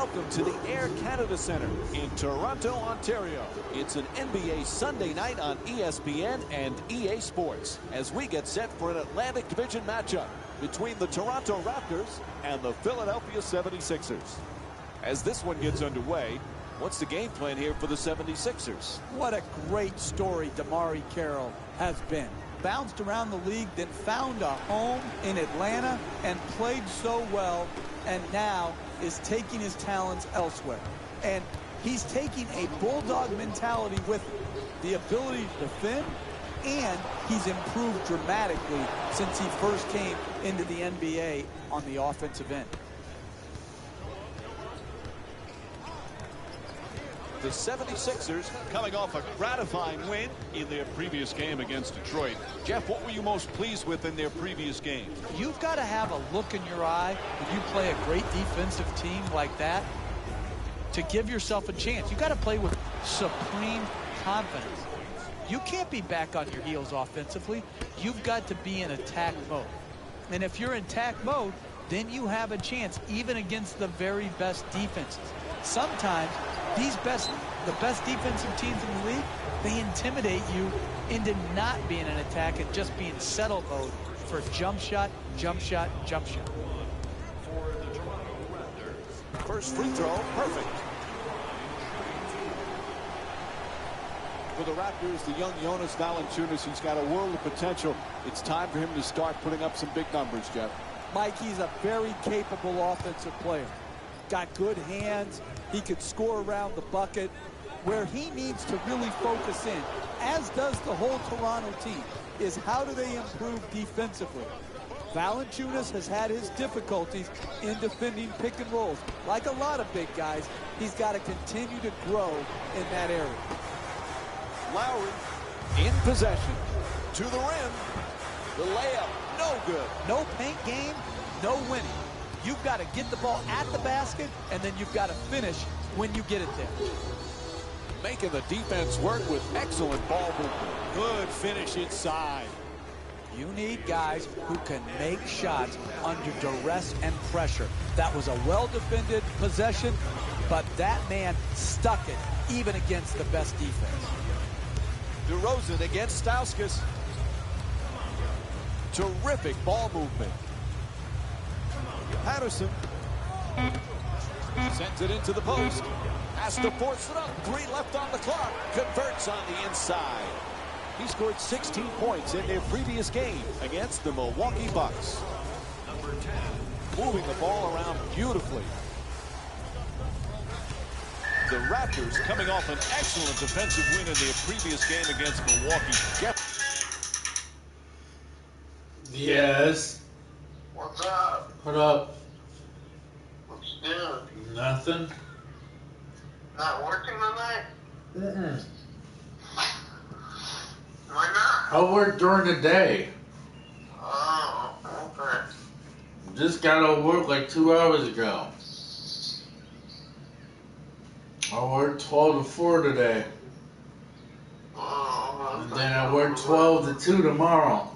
Welcome to the Air Canada Centre in Toronto, Ontario. It's an NBA Sunday night on ESPN and EA Sports as we get set for an Atlantic Division matchup between the Toronto Raptors and the Philadelphia 76ers. As this one gets underway, what's the game plan here for the 76ers? What a great story DeMarre Carroll has been. Bounced around the league, then found a home in Atlanta and played so well, and now is taking his talents elsewhere. And he's taking a bulldog mentality with him, the ability to defend, and he's improved dramatically since he first came into the NBA on the offensive end. The 76ers coming off a gratifying win in their previous game against Detroit. Jeff, what were you most pleased with in their previous game? You've got to have a look in your eye when you play a great defensive team like that to give yourself a chance. You've got to play with supreme confidence. You can't be back on your heels offensively. You've got to be in attack mode. And if you're in attack mode, then you have a chance even against the very best defenses. Sometimes the best defensive teams in the league, they intimidate you into not being in attack and just being settle mode for jump shot, jump shot, jump shot. First free throw, perfect. For the Raptors, the young Jonas Valanciunas, he's got a world of potential. It's time for him to start putting up some big numbers, Jeff. Mike, he's a very capable offensive player. Got good hands. He could score around the bucket. Where he needs to really focus in, as does the whole Toronto team, is how do they improve defensively. Valanciunas has had his difficulties in defending pick and rolls. Like a lot of big guys, he's got to continue to grow in that area. Lowry in possession to the rim. The layup, no good. No paint game, no winning. You've got to get the ball at the basket, and then you've got to finish when you get it there. Making the defense work with excellent ball movement. Good finish inside. You need guys who can make shots under duress and pressure. That was a well-defended possession, but that man stuck it even against the best defense. DeRozan against Stauskas. Terrific ball movement. Patterson sends it into the post. Has to force it up. 3 left on the clock. Converts on the inside. He scored 16 points in their previous game against the Milwaukee Bucks. Moving the ball around beautifully. The Raptors coming off an excellent defensive win in their previous game against Milwaukee. Yes. What's up? What up? What you doing? Nothing. Not working tonight? Mm-mm. Why not? I work during the day. Oh, okay. Just got to work like 2 hours ago. I worked 12 to 4 today. Oh, And then I work 12 to 2 tomorrow.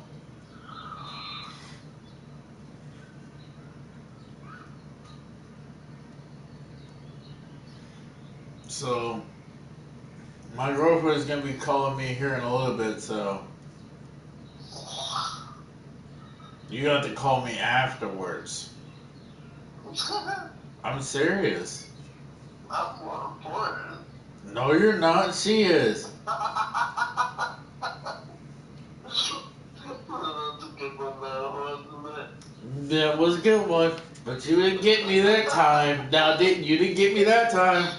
So, my girlfriend's going to be calling me here in a little bit, so you have to call me afterwards. I'm serious. I'm playing. No, you're not. She is. That was a good one, but you didn't get me that time. Now, didn't you? Didn't get me that time.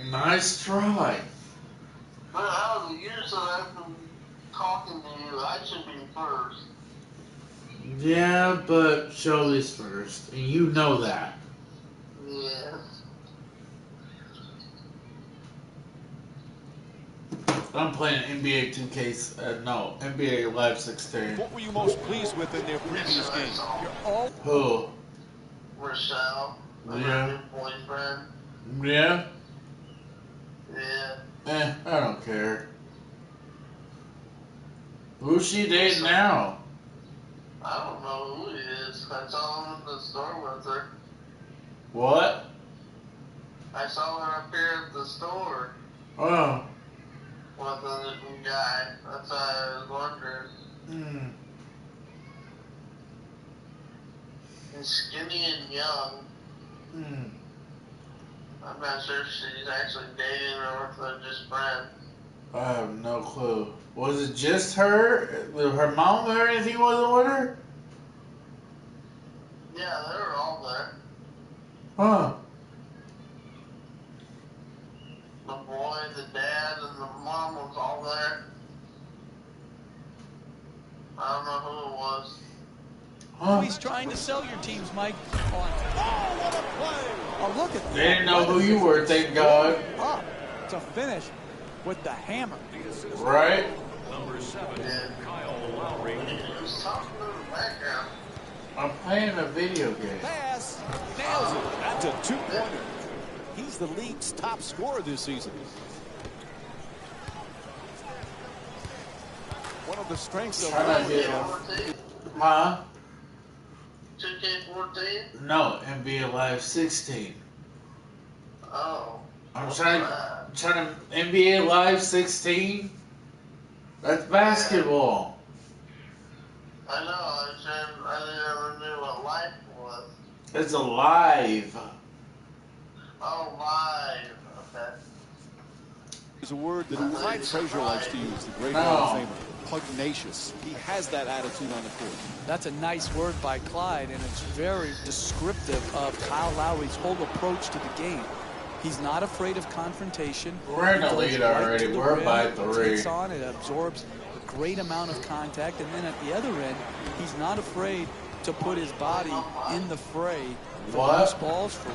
Nice try. But out of the years that I've been talking to you, I should be first. Yeah, but Shelly's first, and you know that. Yeah. I'm playing NBA 2K, no, NBA Live 16. What were you most pleased with in their previous game? Who? Rochelle, my Yeah. new boyfriend. Yeah? Yeah. I don't care. Who's she dating now? I don't know who he is. I saw him in the store with her. What? I saw her up here at the store Oh. with a guy. That's why I was wondering. Hmm. He's skinny and young. Hmm. I'm not sure if she's actually dating or if they're just friends. I have no clue. Was it just her? Her mom or anything wasn't with her? Yeah, they were all there. Huh. The boy, the dad, and the mom was all there. I don't know who it was. Huh. He's trying to sell your teams, Mike. Oh, what a play! Oh, look at that. They didn't know who you were, thank God. Up to finish with the hammer. Right? Number 7, Yeah. Kyle Lowry. He was talking in the background. I'm playing a video game. Pass. Nails it. That's a two-pointer. He's the league's top scorer this season. One of the strengths of Try not to get 2K14? Huh? 2K14? No, NBA Live 16. Oh. I'm What's trying that? to NBA Live 16. That's basketball. I know, I never knew what life was. It's alive. Oh, live. Okay. Is a word that Clyde Frazier likes to use, the great No. Hall of Famer. Pugnacious. He has that attitude on the court. That's a nice word by Clyde, and it's very descriptive of Kyle Lowry's whole approach to the game. He's not afraid of confrontation. We're in the He goes lead right already. to the We're rim, by it 3. takes on, it absorbs a great amount of contact, and then at the other end, he's not afraid to put his body in the fray for What? loose balls, for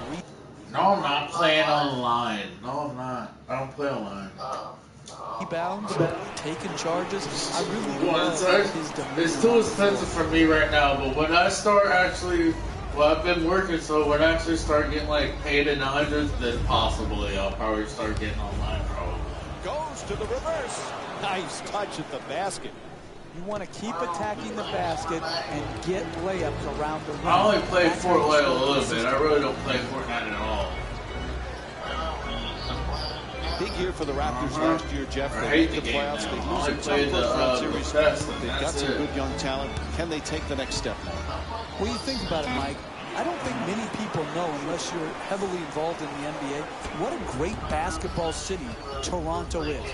No, I'm not playing online. No, I'm not. I don't play online. rebounds, taking charges. I really Well, love his demeanor. it's too expensive for me right now, but when I start actually, well, I've been working, so when I actually start getting like paid in the hundreds, then possibly I'll probably start getting online probably. Goes to the reverse. Nice touch at the basket. You want to keep attacking the basket and get layups around the rim. I only played That's how you Fortnite a score little bit. consistent. I really don't play Fortnite at all. Big year for the Raptors last year, Jeff. I They hate made the the game playoffs. now. They I lose only a tough played the first-round series. best, and They've got that's some it. good young talent. Can they take the next step now? What do you think about it, Mike? I don't think many people know, unless you're heavily involved in the NBA, what a great basketball city Toronto is.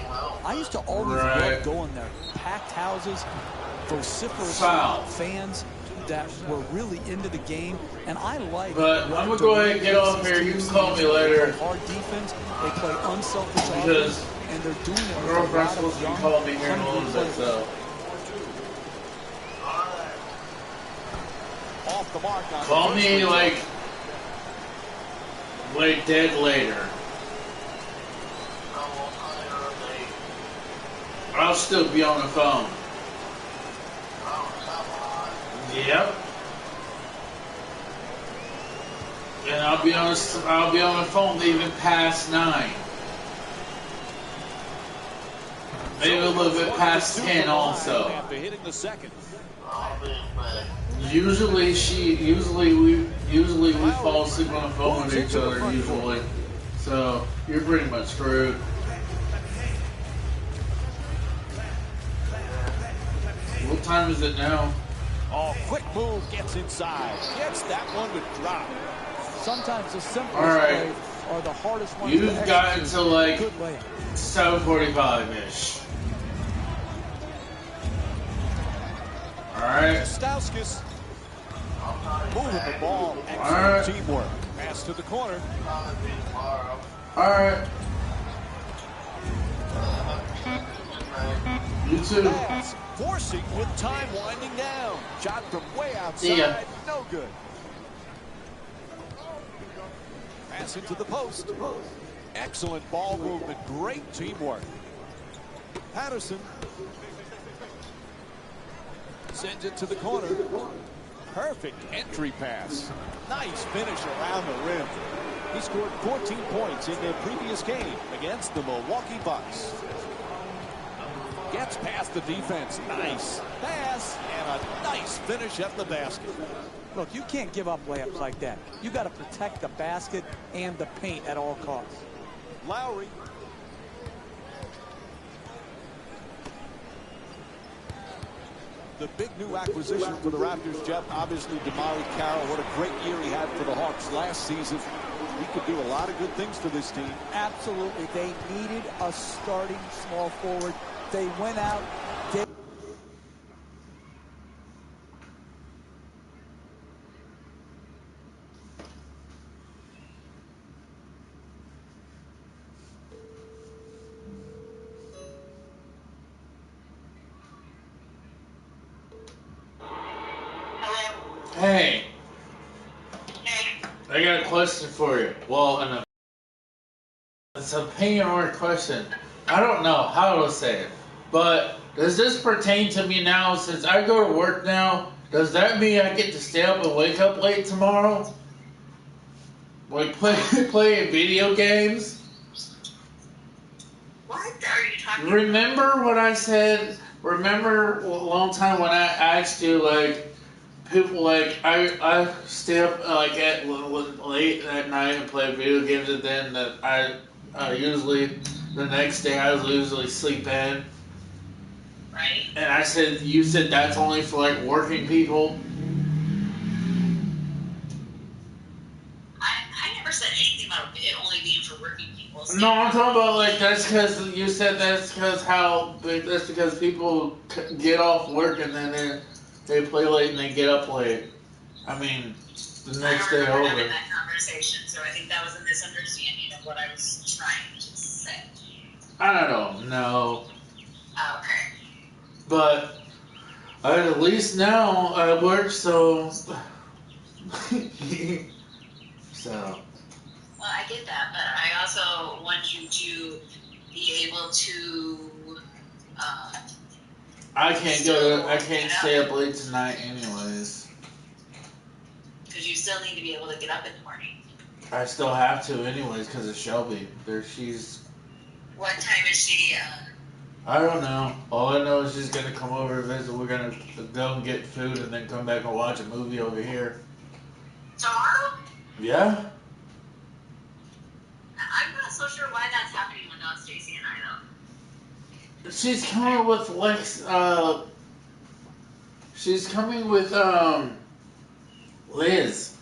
I used to always Right. love going there. Packed houses, vociferous Foul. fans that were really into the game, and I like. But what I'm gonna go ahead and get Durant off here. You teams can call me do. They later. play hard defense. They play unselfish Because offense, and they're doing it My with a girlfriend's lot supposed of to be young, calling me here in a hungry little bit, players. so. Off the mark on Call the me first like dead later. I'll still be on the phone. Yep. And I'll be on the phone even past 9. Maybe a little bit past 10 also. After hitting the second. Usually we fall asleep on the phone with each other usually. So you're pretty much screwed. What time is it now? Oh, quick move, gets inside. Gets that one to drop. Sometimes the simplest All right. plays are the hardest ones You've to gotten execute. to like Good layup. 7:45-ish. Alright. Stauskas moving the ball. Excellent All right. teamwork. Pass to the corner. Alright. You too. Pass, forcing with time winding down. Shot from way See ya. outside. No good. Pass into the post. Excellent ball movement. Great teamwork. Patterson sends it to the corner. Perfect entry pass. Nice finish around the rim. He scored 14 points in their previous game against the Milwaukee Bucks. Gets past the defense. Nice pass and a nice finish at the basket. Look, you can't give up layups like that. You got to protect the basket and the paint at all costs. Lowry. The big new acquisition for the Raptors, Jeff, obviously DeMarre Carroll. What a great year he had for the Hawks last season. He could do a lot of good things for this team. Absolutely. They needed a starting small forward. They went out. Hey, I got a question for you. Well, it's an opinion-oriented question. I don't know how to say it, but does this pertain to me now since I go to work now? Does that mean I get to stay up and wake up late tomorrow? Like playing video games? What are you talking about? Remember what I said? Remember a long time when I asked you, like, people like I stay up like at late at night and play video games, and then I usually the next day I usually sleep in. Right? And I said, you said that's only for like working people. I never said anything about it only being for working people. So No, I'm talking about like that's because you said that's because people get off work and then they play late and they get up late. I mean, the next day I remember over. having that conversation, so I think that was a misunderstanding of what I was trying to say. I don't know, Oh, okay. but at least now I work, so so. Well, I get that, but I also want you to be able to. I can't stay up late tonight, anyways. Because you still need to be able to get up in the morning. I still have to, anyways, because of Shelby. She's. What time is she? I don't know. All I know is she's gonna come over to visit. We're gonna go and get food and then come back and watch a movie over here. Tomorrow? Yeah. I'm not so sure why that's happening without Stacy and I, though. She's coming with Lex. She's coming with Liz.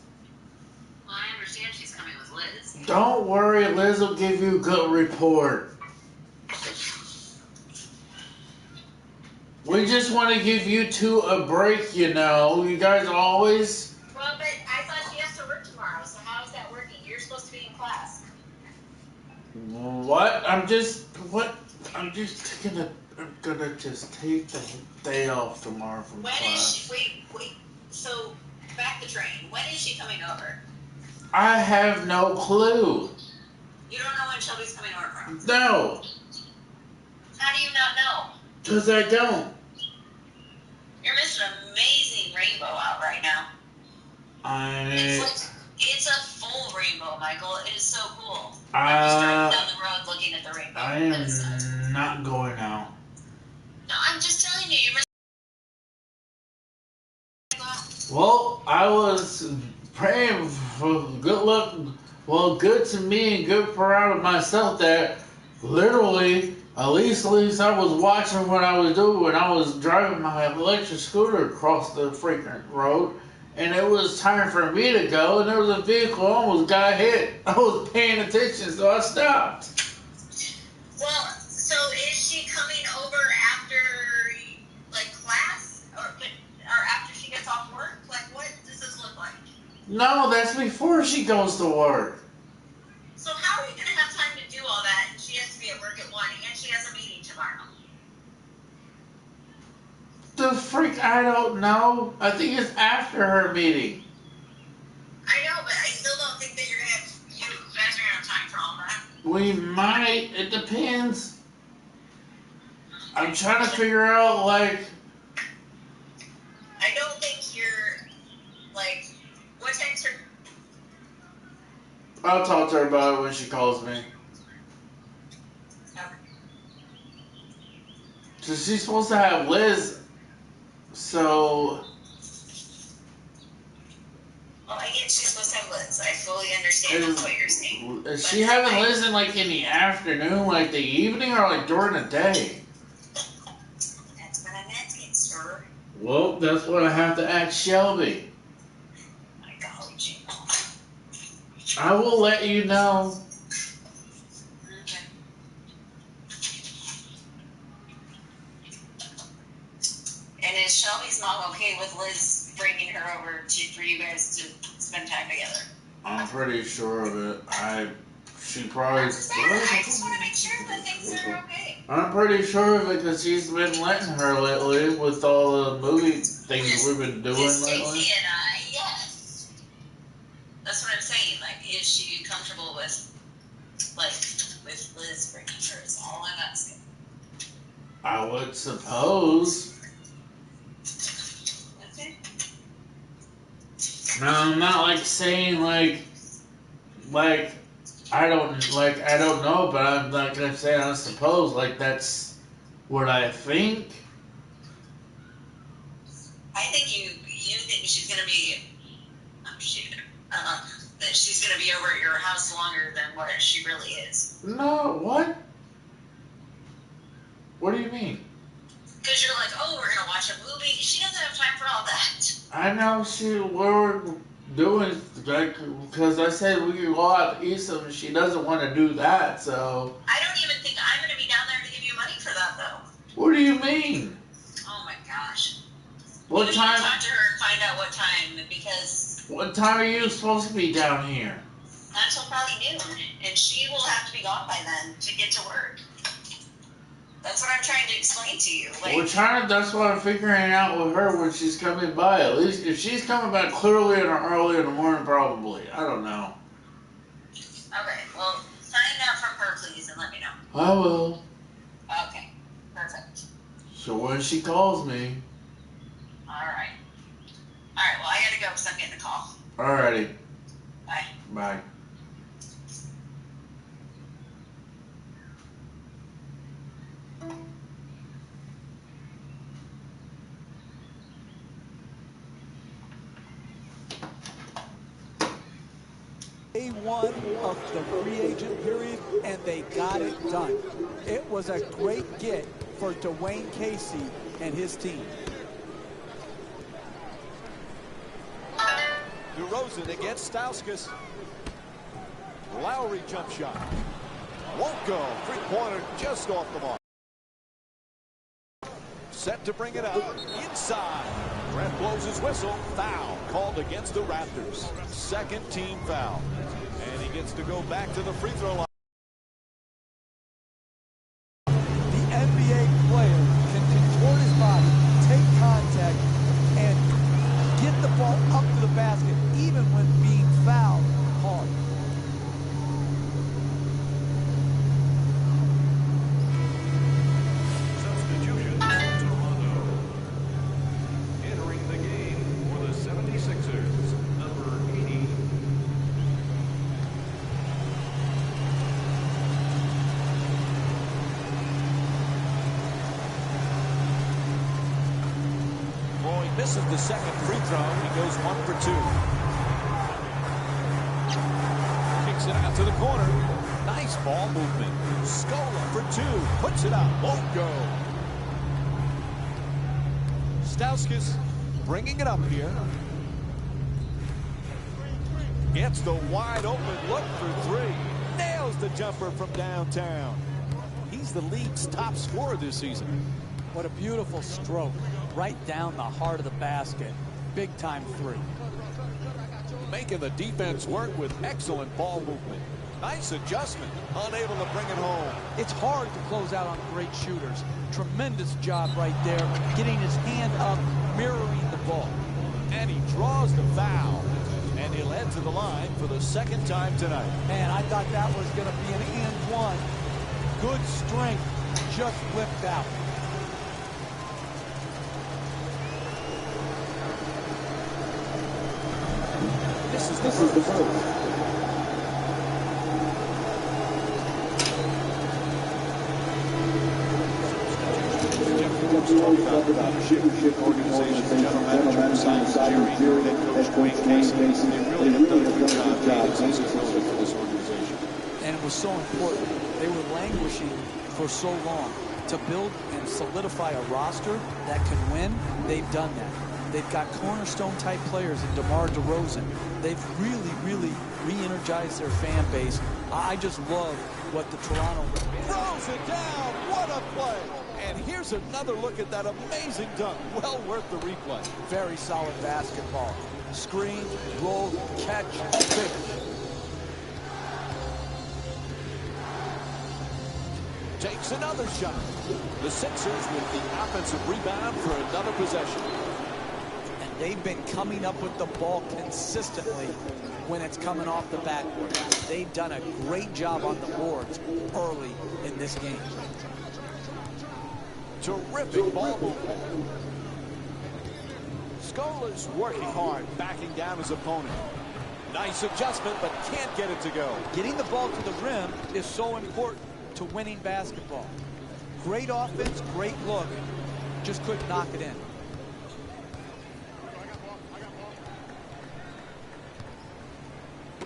Well, I understand she's coming with Liz. Don't worry, Liz will give you a good report. We just want to give you two a break, you know. You guys always. Well, but I thought she has to work tomorrow, so how is that working? You're supposed to be in class. What? I'm just gonna just take the day off tomorrow from When class. is she? Wait. So, back the train. When is she coming over? I have no clue. You don't know when Shelby's coming over from. No, How do you not know? because I don't. You're missing an amazing rainbow out right now. It's a full rainbow, Michael. It is so cool. I'm just driving down the road looking at the rainbow. I am not going out. No, I'm just telling you, you're missing. Well, I was praying for good luck. Well, good to me and good proud of myself that literally, at least I was watching what I was doing when I was driving my electric scooter across the freaking road. And it was time for me to go, and there was a vehicle almost got hit. I was paying attention, so I stopped. Well, so is she coming over after, like, class? Or after she gets off work? Like, what does this look like? No, that's before she goes to work. So how are you going to have time to do all that? And she has to be at work at 1, and she has a meeting tomorrow. The freak, I don't know. I think it's after her meeting. I know, but I still don't think that you guys are going to have time for all that. We might. It depends. I'm trying to figure out, like... I don't think you're, like, what time's her... I'll talk to her about it when she calls me. So she's supposed to have Liz. So. Well, I get she's supposed to have Liz. I fully understand what you're saying. Is she having Liz in like in the afternoon, like the evening, or like during the day? That's what I'm asking, sir. Well, that's what I have to ask Shelby. My golly, Jim. I will let you know. Okay. And is Shelby's mom okay with Liz bringing her over for you guys to spend time together? I'm pretty sure of it. She probably. I just want to make sure that things are okay. I'm pretty sure of it because she's been letting her lately with all the movie things we've been doing Is lately. Stacey and I, yes. That's what I'm saying. Like, is she comfortable with Liz bringing her? Is all I'm asking. I would suppose. Okay. No, I'm not like saying like I don't know, but I'm not gonna say I suppose like that's what I think. I think you think she's gonna be that she's gonna be over at your house longer than what she really is. No, what? What do you mean? Because you're like, oh, we're gonna watch a movie. She doesn't have time for all that. I know we're doing like because I said we could go out to eat some. She doesn't want to do that, so. I don't even think I'm gonna be down there to give you money for that, though. What do you mean? Oh my gosh. What You time? need to talk to her and find out what time, because What time are you supposed to be down here? until probably noon, and she will have to be gone by then to get to work. That's what I'm trying to explain to you. Like, That's what I'm figuring out with her when she's coming by. At least if she's coming back clearly early in the morning, probably. I don't know. okay, well, find out from her, please, and let me know. I will. Okay, perfect. So when she calls me. Alright. Alright, well, I gotta go because I'm getting a call. Alrighty. Bye. Bye. Day one of the free agent period, and they got it done. It was a great get for Dwayne Casey and his team. DeRozan against Stauskas. Lowry jump shot. Won't go. Three-pointer just off the mark. Set to bring it up. Inside. Brett blows his whistle. Foul called against the Raptors. Second team foul. And he gets to go back to the free throw line. The NBA player can contort his body, take contact, and get the ball up to the basket, even when being fouled hard. Substitution for Toronto. Entering the game for the 76ers, number 80. Boy misses the second free throw. He goes 1 for 2. Kicks it out to the corner. Nice ball movement. Scola for 2. Puts it up. Won't go. Stauskas bringing it up here. Gets the wide open look for 3. Nails the jumper from downtown. He's the league's top scorer this season. What a beautiful stroke. Right down the heart of the basket. Big time 3. Making the defense work with excellent ball movement. Nice adjustment. Unable to bring it home. It's hard to close out on great shooters. Tremendous job right there, getting his hand up, mirroring the ball. And he draws the foul. And he'll head to the line for the second time tonight. Man, I thought that was going to be an and one. Good strength, just whipped out. This is the first. always talk about the leadership organization, general manager Simon Jerry, head coach Dwayne Casey. They really have done a good job creating sustainability for this organization. And it was so important. They were languishing for so long. To build and solidify a roster that can win, they've done that. They've got cornerstone-type players in DeMar DeRozan. They've really re-energized their fan base. I just love what the Toronto... Throws it down. What a play. And here's another look at that amazing dunk. Well worth the replay. Very solid basketball. Screen, roll, catch, finish. Takes another shot. The Sixers with the offensive rebound for another possession. And they've been coming up with the ball consistently when it's coming off the backboard. They've done a great job on the boards early in this game. Terrific ball movement. Scola's working hard, backing down his opponent. Nice adjustment, but can't get it to go. Getting the ball to the rim is so important to winning basketball. Great offense, great look, just couldn't knock it in.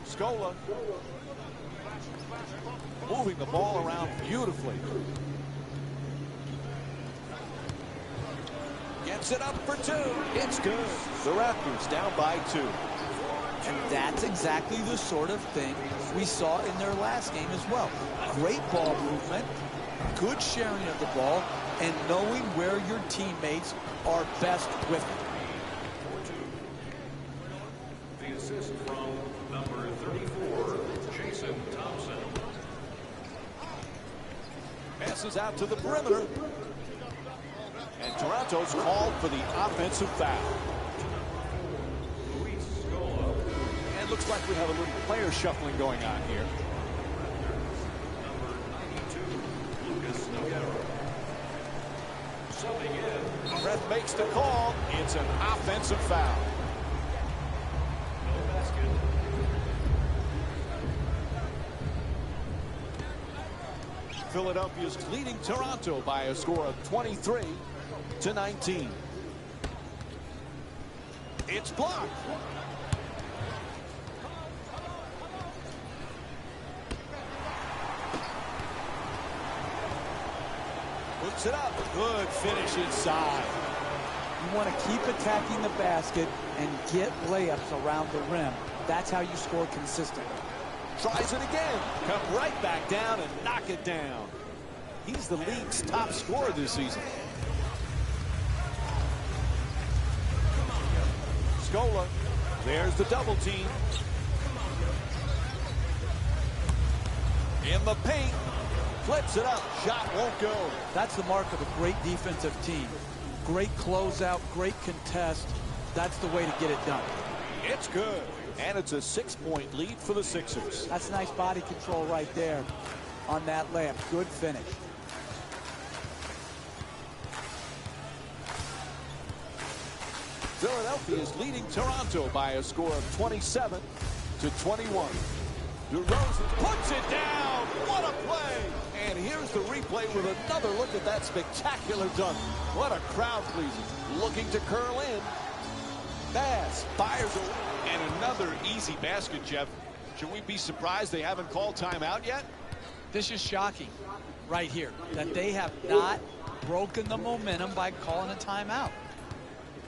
Scola moving the ball around beautifully. Gets it up for two. It's good. The Raptors down by 2. And that's exactly the sort of thing we saw in their last game as well. Great ball movement, good sharing of the ball, and knowing where your teammates are best with it. The assist from number 34, Jason Thompson. Passes out to the perimeter. And Toronto's called for the offensive foul. Luis Scola. And it looks like we have a little player shuffling going on here. Number 92, Lucas Nogueira. Subbing in. Ref makes the call. It's an offensive foul. No basket. Philadelphia's leading Toronto by a score of 23-19. It's blocked. Puts it up. Good finish inside. You want to keep attacking the basket and get layups around the rim. That's how you score consistently. Tries it again. Come right back down and knock it down. He's the league's top scorer this season. Scola. There's the double team. In the paint. Flips it up. Shot won't go. That's the mark of a great defensive team. Great closeout, great contest. That's the way to get it done. It's good. And it's a 6-point lead for the Sixers. That's nice body control right there on that layup. Good finish. Philadelphia is leading Toronto by a score of 27-21. DeRozan puts it down. What a play. And here's the replay with another look at that spectacular dunk. What a crowd pleaser. Looking to curl in. Bass fires away. And another easy basket, Jeff. Should we be surprised they haven't called timeout yet? This is shocking right here, that they have not broken the momentum by calling a timeout.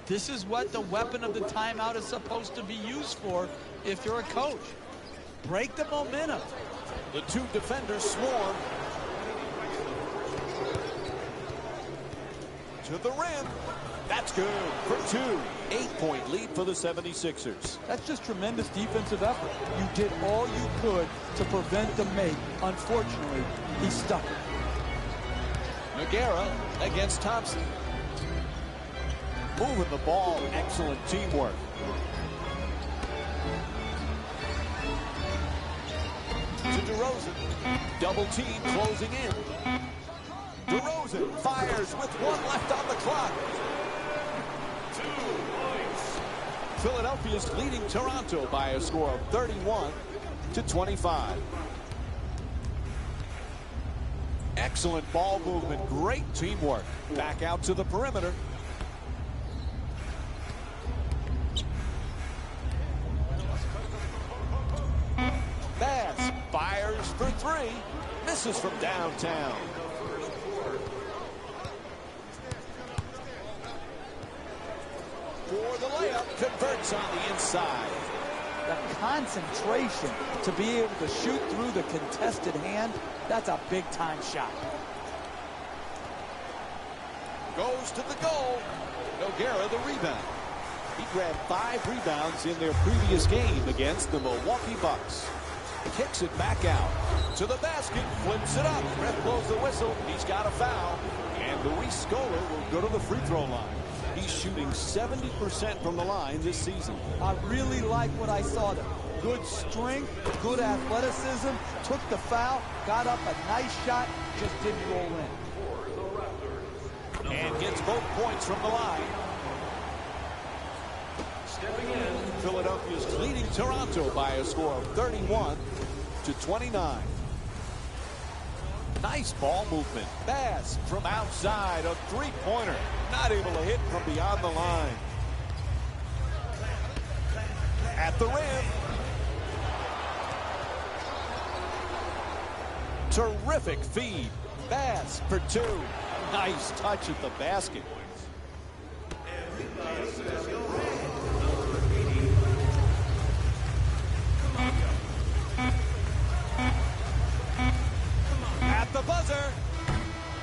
This is what the weapon of the timeout is supposed to be used for if you're a coach. Break the momentum. The two defenders swarm. To the rim. That's good for 2. 8-point lead for the 76ers. That's just tremendous defensive effort. You did all you could to prevent the make. Unfortunately, he stuck it. Nogueira against Thompson. Moving the ball. Excellent teamwork. To DeRozan. Double team closing in. DeRozan fires with 1 left on the clock. 2 points. Philadelphia's leading Toronto by a score of 31-25. Excellent ball movement. Great teamwork. Back out to the perimeter. Bass fires for three. Misses from downtown. For the layup. Converts on the inside. The concentration to be able to shoot through the contested hand, that's a big-time shot. Goes to the goal. Nogueira the rebound. He grabbed 5 rebounds in their previous game against the Milwaukee Bucks. Kicks it back out to the basket. Flips it up. Ref blows the whistle. He's got a foul. And Luis Scola will go to the free throw line. He's shooting 70% from the line this season. I really like what I saw there. Good strength, good athleticism, took the foul, got up a nice shot, just didn't roll in. And gets both points from the line. Stepping in. Philadelphia's leading Toronto by a score of 31-29. Nice ball movement. Bass from outside, a three-pointer. Not able to hit from beyond the line. At the rim. Terrific feed. Bass for 2. Nice touch at the basket. At the buzzer.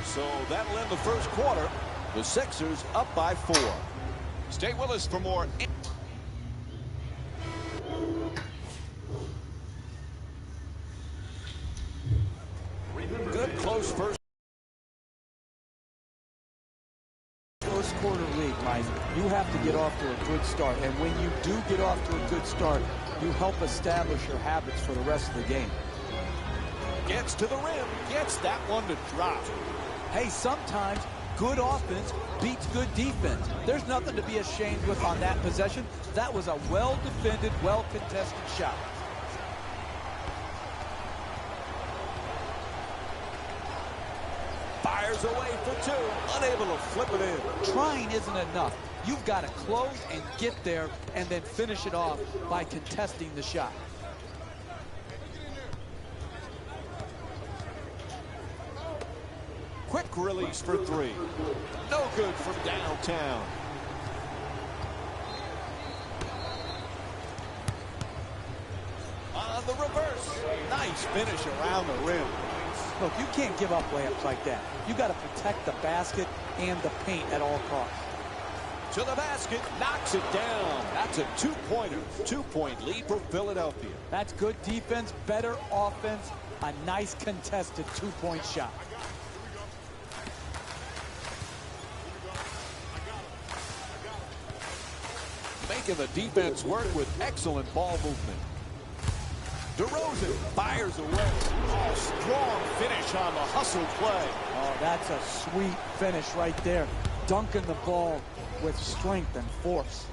So that'll end the first quarter. The Sixers up by 4. Stay with us for more. Good close first Quarter league, Mike. You have to get off to a good start, and when you do get off to a good start, you help establish your habits for the rest of the game. gets to the rim, gets that one to drop. Hey, sometimes good offense beats good defense. There's nothing to be ashamed with on that possession. That was a well-defended, well-contested shot. Fires away for 2, unable to flip it in. Trying isn't enough. You've got to close and get there and then finish it off by contesting the shot. Quick release for 3. No good from downtown. On the reverse. Nice finish around the rim. Look, you can't give up layups like that. You got to protect the basket and the paint at all costs. To the basket, knocks it down. That's a 2-pointer. 2-point lead for Philadelphia. That's good defense, better offense, a nice contested 2-point shot. Making the defense work with excellent ball movement. DeRozan fires away. Oh, strong finish on the hustle play. Oh, that's a sweet finish right there. Dunking the ball with strength and force.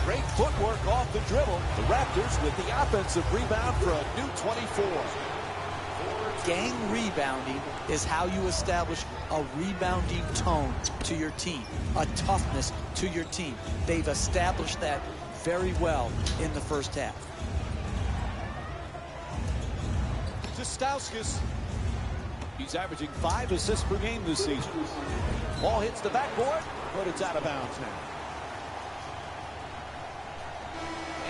Great footwork off the dribble. The Raptors with the offensive rebound for a new 24. Gang rebounding is how you establish a rebounding tone to your team, a toughness to your team. They've established that very well in the first half. To Stauskas. He's averaging 5 assists per game this season. Ball hits the backboard, but it's out of bounds now.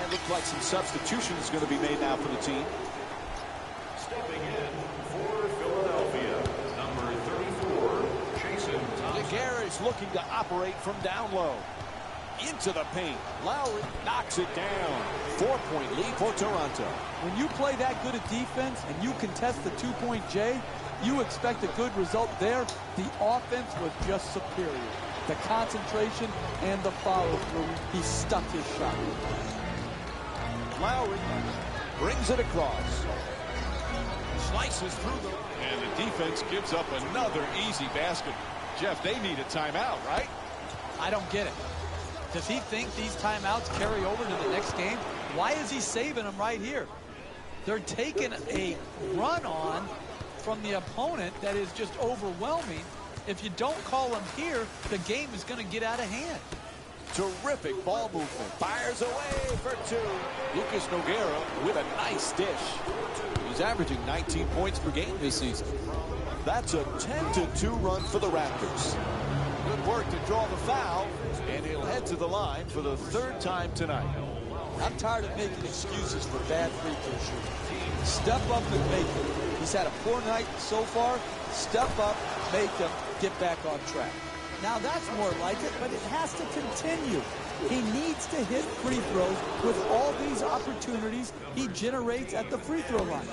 And looks like some substitutions going to be made now for the team. Stepping in for Philadelphia, number 34, Jason Thompson. Nogueira is looking to operate from down low. Into the paint. Lowry knocks it down. 4-point lead for Toronto. When you play that good a defense and you contest the 2-point J, you expect a good result there. The offense was just superior. The concentration and the follow-through, he stuck his shot. Lowry brings it across. Slices through them. And the defense gives up another easy basket. Jeff, they need a timeout, right? I don't get it. Does he think these timeouts carry over to the next game? Why is he saving them right here? They're taking a run on from the opponent that is just overwhelming. If you don't call them here, the game is going to get out of hand. Terrific ball movement. Fires away for two. Lucas Nogueira with a nice dish. He's averaging 19 points per game this season. That's a 10-2 run for the Raptors. Good work to draw the foul, and he'll head to the line for the third time tonight. I'm tired of making excuses for bad free throw shooting. Step up and make them. He's had a poor night so far. Step up, make them, get back on track. Now that's more like it, but it has to continue. He needs to hit free throws with all these opportunities he generates at the free throw line.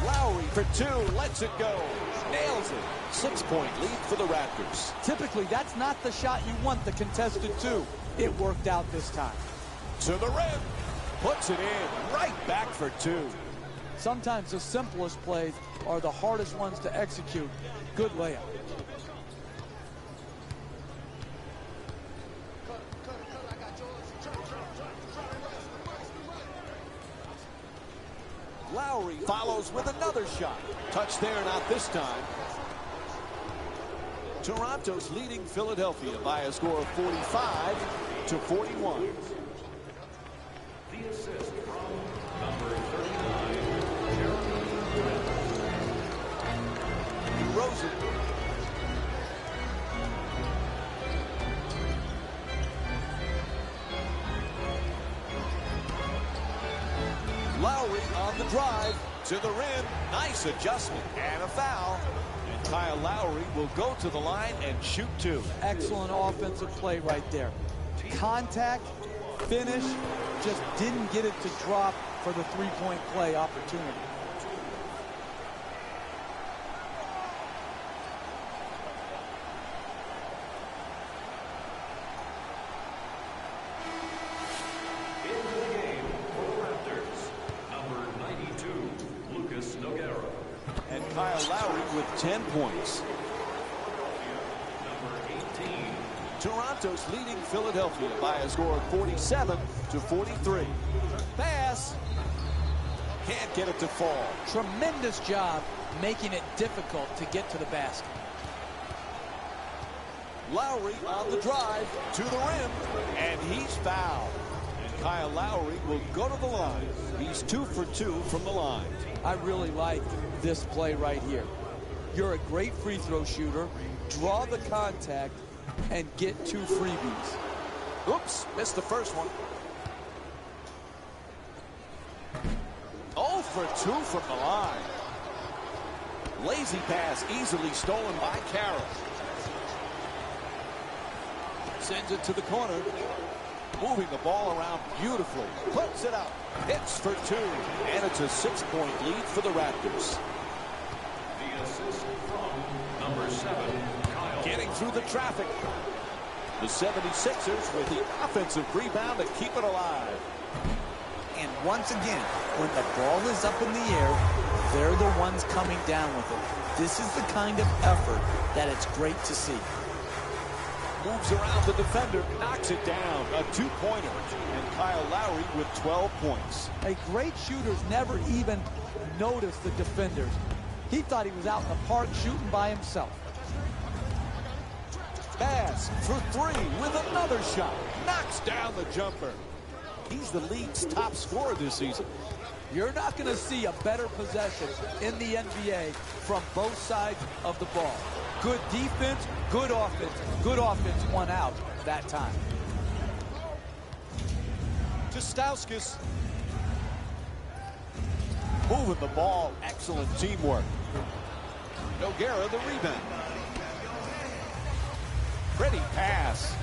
Lowry for two, lets it go. Nails it. 6-point lead for the Raptors. Typically, that's not the shot you want, the contested two. It worked out this time. To the rim. Puts it in. Right back for two. Sometimes the simplest plays are the hardest ones to execute. Good layup. Lowry follows with another shot. Touch there, not this time. Toronto's leading Philadelphia by a score of 45-41. The assist from number 39, Jeremy DeRozan. Lowry on the drive to the rim. Nice adjustment and a foul. And Kyle Lowry will go to the line and shoot two. Excellent offensive play right there. Contact, finish, just didn't get it to drop for the three-point play opportunity. into the game for the Raptors, number 92, Lucas Nogueira. And Kyle Lowry with 10 points. Number 18, Toronto's leading Philadelphia by a score of 47-43. Pass. Can't get it to fall. Tremendous job making it difficult to get to the basket. Lowry on the drive to the rim, and he's fouled. And Kyle Lowry will go to the line. He's 2 for 2 from the line. I really like this play right here. You're a great free throw shooter. Draw the contact and get two freebies. Oops, missed the first one. 0 for 2 from the line. Lazy pass easily stolen by Carroll. Sends it to the corner. Moving the ball around beautifully. Puts it up. Hits for two. And it's a 6-point lead for the Raptors. the assist from number 7, Kyle. Getting through the traffic. The 76ers with the offensive rebound to keep it alive. And once again, when the ball is up in the air, they're the ones coming down with it. This is the kind of effort that it's great to see. Moves around the defender, knocks it down. A two-pointer. And Kyle Lowry with 12 points. A great shooter's never even noticed the defenders. He thought he was out in the park shooting by himself. Bass for three with another shot. Knocks down the jumper. He's the league's top scorer this season. You're not going to see a better possession in the NBA from both sides of the ball. Good defense, good offense. Good offense won out that time. To Stauskas. Moving the ball. Excellent teamwork. Nogueira the rebound. Pretty pass.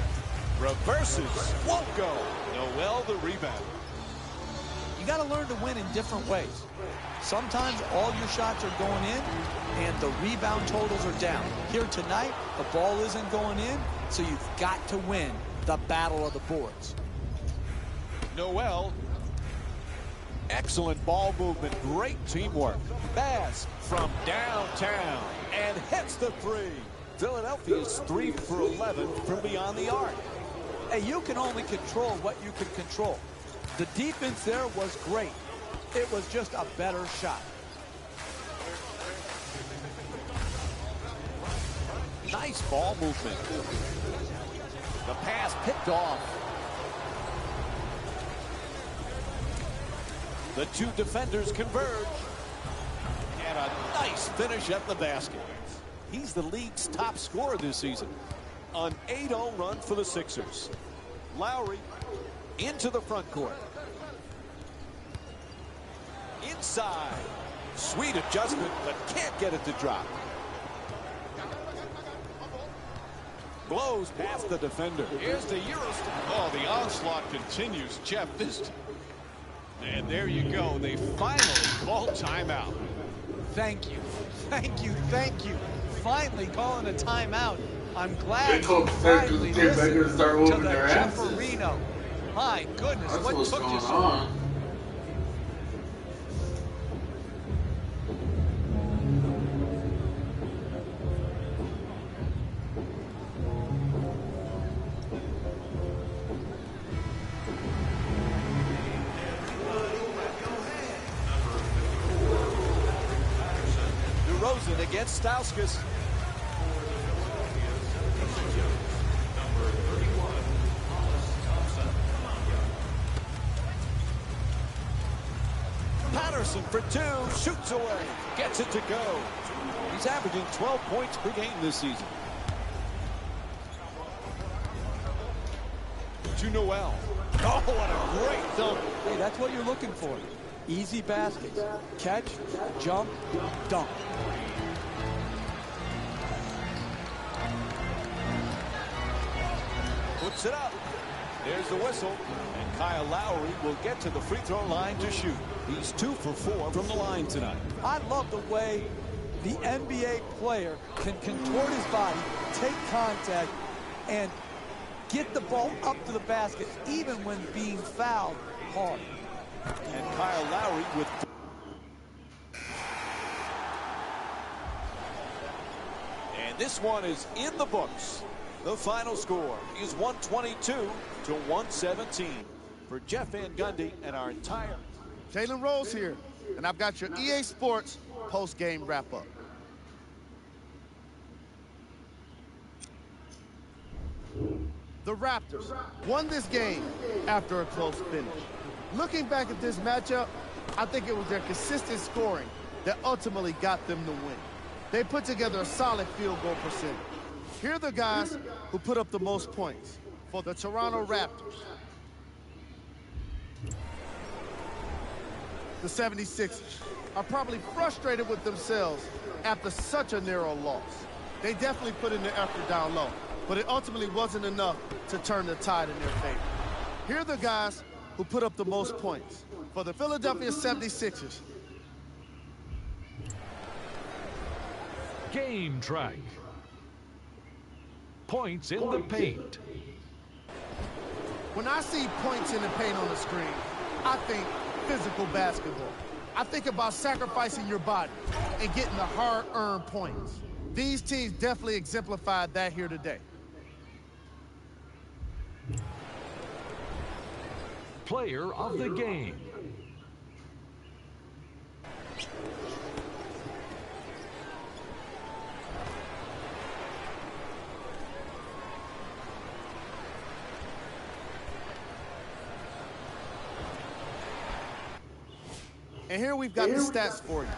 Reverses. Won't go. Noel the rebound. You got to learn to win in different ways. Sometimes all your shots are going in and the rebound totals are down. Here tonight, the ball isn't going in, so you've got to win the battle of the boards. Noel. Excellent ball movement. Great teamwork. Bass from downtown and hits the three. Philadelphia's 3 for 11 from beyond the arc. Hey, you can only control what you can control. The defense there was great. It was just a better shot. Nice ball movement. The pass picked off. The two defenders converge. And a nice finish at the basket. He's the league's top scorer this season. An 8-0 run for the Sixers. Lowry into the front court. Inside. Sweet adjustment, but can't get it to drop. Blows past the defender. Here's the Eurostep. Oh, the onslaught continues. Jeff, this... And there you go. They finally call timeout. Thank you. Thank you. Thank you. Finally calling a timeout. I'm glad They told you Texas finally get back and start listened to whooping the their asses. Jefferino. My goodness, That's what what's took going you so on. DeRozan against Stauskas. Patterson for two, shoots away, gets it to go. He's averaging 12 points per game this season. To Noel. Oh, what a great dunk. Hey, that's what you're looking for. Easy baskets. Catch, jump, dunk. Puts it up. There's the whistle. And Kyle Lowry will get to the free throw line to shoot. He's 2 for 4 from the line tonight. I love the way the NBA player can contort his body, take contact, and get the ball up to the basket, even when being fouled hard. And Kyle Lowry with... And this one is in the books. The final score is 122 to 117 for Jeff Van Gundy and our entire... Jalen Rose here, and I've got your EA Sports post-game wrap-up. The Raptors won this game after a close finish. Looking back at this matchup, I think it was their consistent scoring that ultimately got them the win. They put together a solid field goal percentage. Here are the guys who put up the most points for the Toronto Raptors. The 76ers are probably frustrated with themselves after such a narrow loss. They definitely put in the effort down low, but it ultimately wasn't enough to turn the tide in their favor. Here are the guys who put up the most points for the Philadelphia 76ers. Game track. Points in the paint. When I see points in the paint on the screen, I think physical basketball. I think about sacrificing your body and getting the hard-earned points. These teams definitely exemplified that here today. Player of the game. And here we've got the stats for you.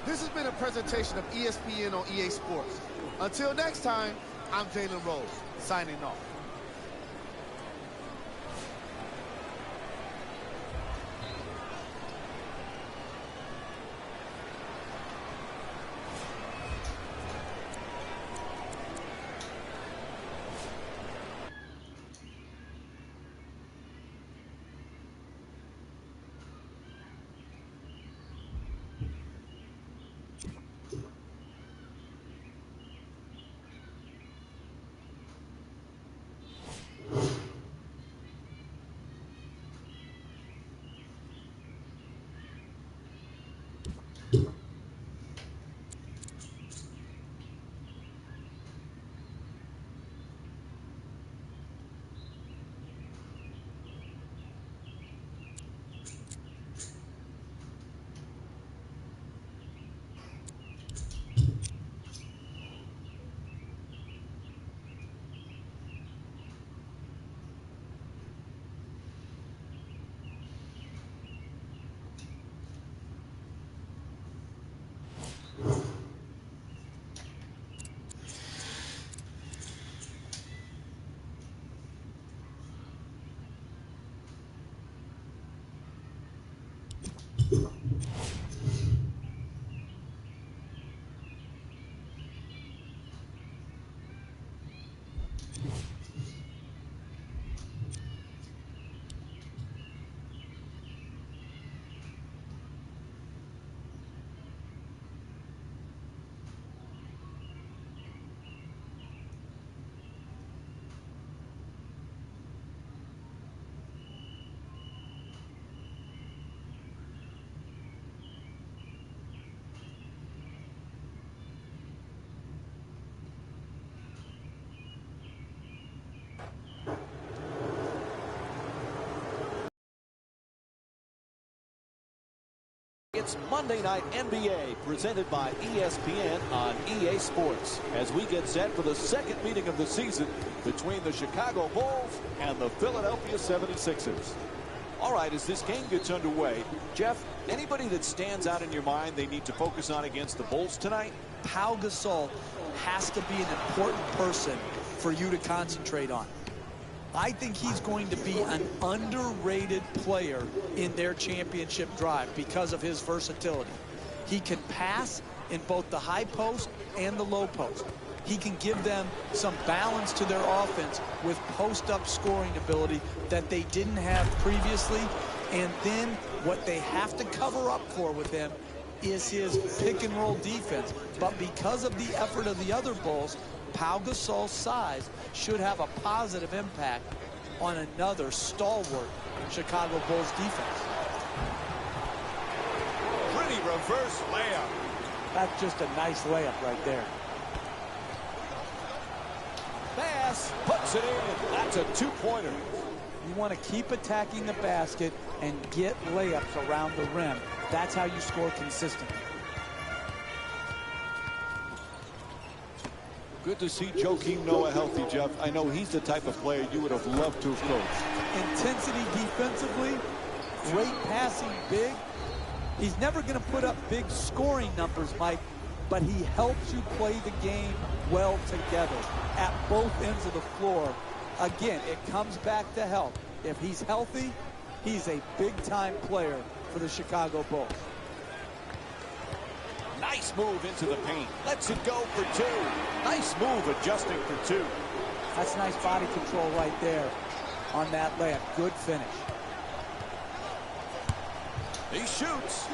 This has been a presentation of ESPN on EA Sports. Until next time, I'm Jalen Rose, signing off. It's Monday Night NBA presented by ESPN on EA Sports as we get set for the second meeting of the season between the Chicago Bulls and the Philadelphia 76ers. All right, as this game gets underway, Jeff, anybody that stands out in your mind they need to focus on against the Bulls tonight? Pau Gasol has to be an important person for you to concentrate on. I think he's going to be an underrated player in their championship drive because of his versatility. He can pass in both the high post and the low post. He can give them some balance to their offense with post-up scoring ability that they didn't have previously. And then what they have to cover up for with him is his pick-and-roll defense. But because of the effort of the other Bulls, Pau Gasol's size should have a positive impact on another stalwart Chicago Bulls defense. Pretty reverse layup. That's just a nice layup right there. Bass puts it in. That's a two-pointer. You want to keep attacking the basket and get layups around the rim. That's how you score consistently. Good to see Joakim Noah healthy, Jeff. I know he's the type of player you would have loved to have coached. Intensity defensively, great passing big. He's never going to put up big scoring numbers, Mike, but he helps you play the game well together at both ends of the floor. Again, it comes back to health. If he's healthy, he's a big-time player for the Chicago Bulls. Nice move into the paint. Lets it go for two. Nice move adjusting for two. That's nice body control right there on that layup. Good finish. He shoots.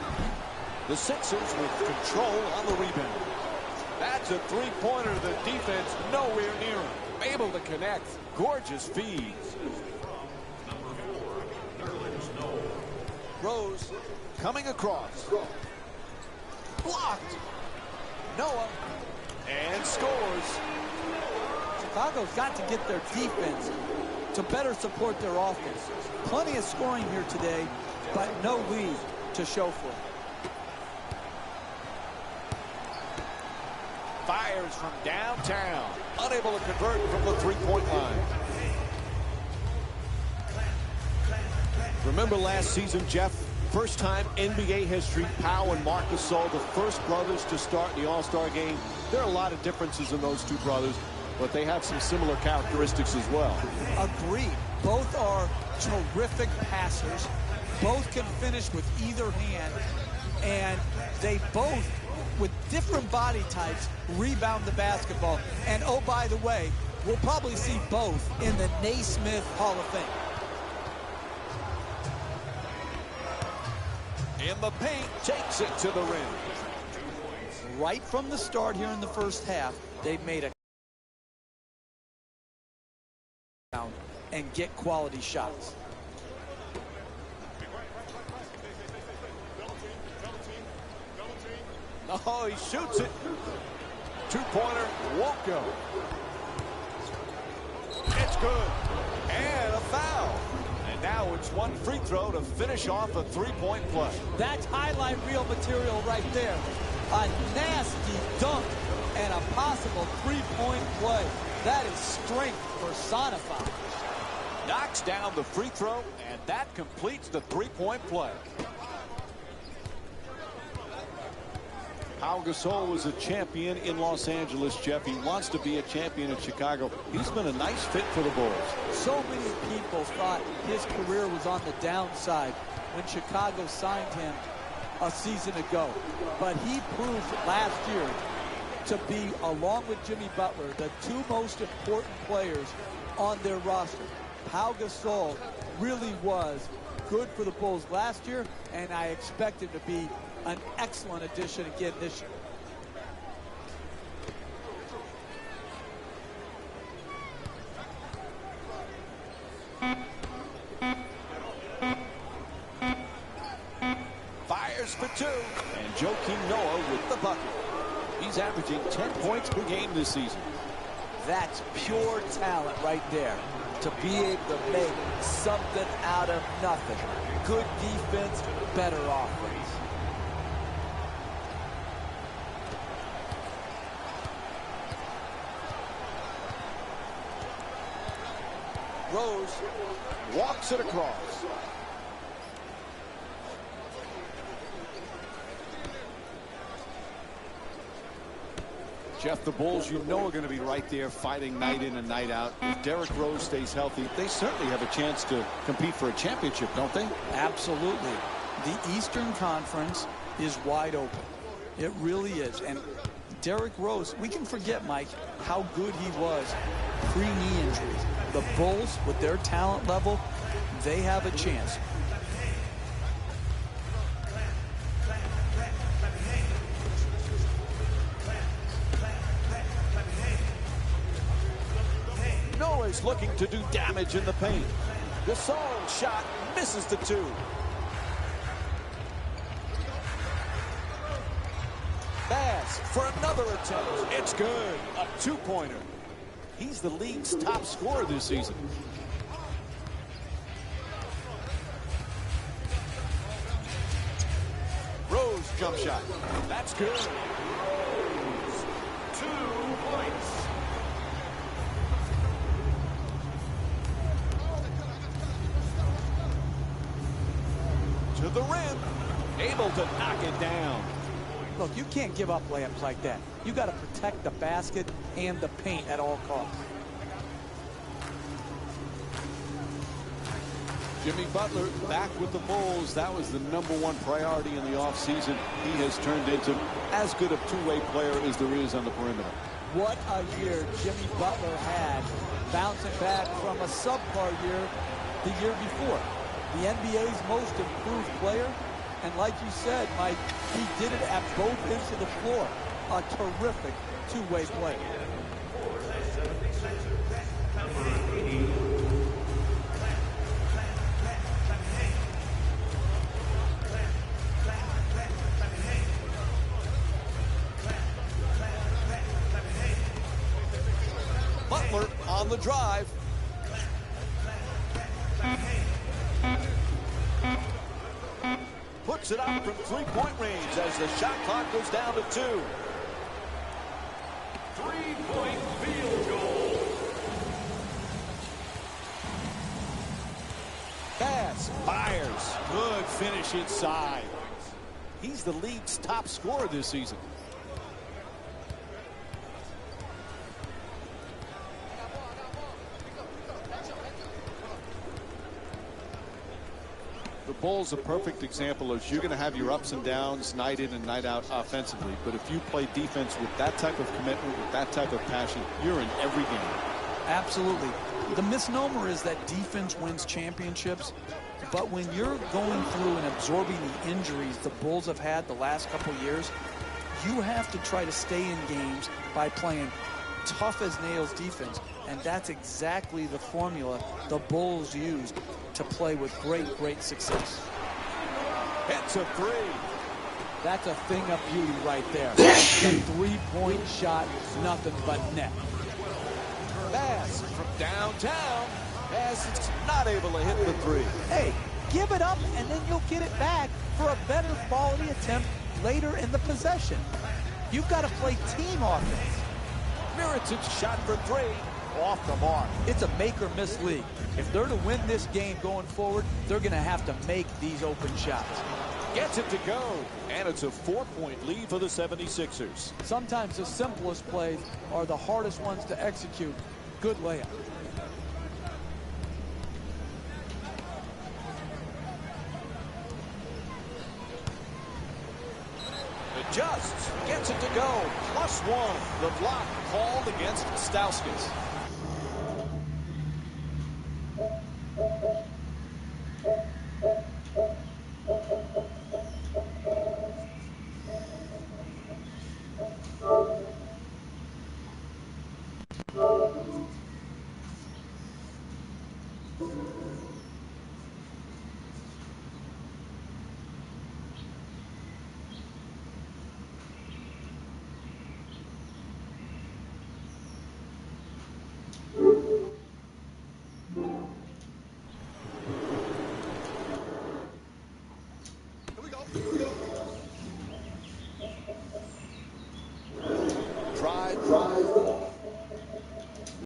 The Sixers with control on the rebound. That's a three-pointer. The defense nowhere near him. Able to connect. Gorgeous feed. Rose coming across. Blocked. Noah. And scores. Chicago's got to get their defense to better support their offense. Plenty of scoring here today, but no lead to show for it. Fires from downtown. Unable to convert from the three-point line. Remember last season, Jeff? First time NBA history, Pau and Marc Gasol, the first brothers to start the All-Star game. There are a lot of differences in those two brothers, but they have some similar characteristics as well. Agreed. Both are terrific passers. Both can finish with either hand. And they both, with different body types, rebound the basketball. And oh, by the way, we'll probably see both in the Naismith Hall of Fame. In the paint, takes it to the rim. Right from the start here in the first half, they've made a and get quality shots. Oh, he shoots it. Two-pointer won't go. It's good. And a foul. And now it's one free throw to finish off a three-point play. That's highlight reel material right there. A nasty dunk and a possible three-point play. That is strength personified. Knocks down the free throw, and that completes the three-point play. Pau Gasol was a champion in Los Angeles, Jeff. He wants to be a champion in Chicago. He's been a nice fit for the Bulls. So many people thought his career was on the downside when Chicago signed him a season ago. But he proved last year to be, along with Jimmy Butler, the two most important players on their roster. Pau Gasol really was good for the Bulls last year, and I expect him to be an excellent addition again this year. Fires for two, and Joakim Noah with the bucket. He's averaging 10 points per game this season. That's pure talent right there, to be able to make something out of nothing. Good defense, better offense. Rose walks it across. Jeff, the Bulls, you know, are going to be right there fighting night in and night out. If Derrick Rose stays healthy, they certainly have a chance to compete for a championship, don't they? Absolutely. The Eastern Conference is wide open. It really is. And Derrick Rose, we can forget, Mike, how good he was pre-knee injuries. The Bulls, with their talent level, they have a chance. Noah's looking to do damage in the paint. Gasol shot misses the two. Bass for another attempt. It's good. A two-pointer. He's the league's top scorer this season. Rose jump shot. That's good. 2 points. To the rim. Able to knock it down. Look, you can't give up layups like that. You got to protect the basket and the paint at all costs. Jimmy Butler back with the Bulls. That was the #1 priority in the offseason. He has turned into as good a two-way player as there is on the perimeter. What a year Jimmy Butler had, bouncing back from a subpar year the year before. The NBA's most improved player. And like you said, Mike, he did it at both ends of the floor. A terrific two-way player. Butler on the drive. Puts it out from three-point range as the shot clock goes down to 2. 3-point field goal. Pass, fires. Good finish inside. He's the league's top scorer this season. The Bulls a perfect example of you're going to have your ups and downs night in and night out offensively. But if you play defense with that type of commitment, with that type of passion, you're in every game. Absolutely. The misnomer is that defense wins championships. But when you're going through and absorbing the injuries the Bulls have had the last couple years, you have to try to stay in games by playing tough as nails defense. And that's exactly the formula the Bulls used to play with great success. Hits a three. That's a thing of beauty right there. The three-point shot, nothing but net. Pass from downtown. Pass is not able to hit the three. Hey, give it up and then you'll get it back for a better quality attempt later in the possession. You've got to play team offense. Mirotic shot for three. Off the mark. It's a make or miss league. If they're to win this game going forward, they're going to have to make these open shots. Gets it to go. And it's a 4-point lead for the 76ers. Sometimes the simplest plays are the hardest ones to execute. Good layup. Adjusts. Gets it to go. +1. The block called against Stauskas.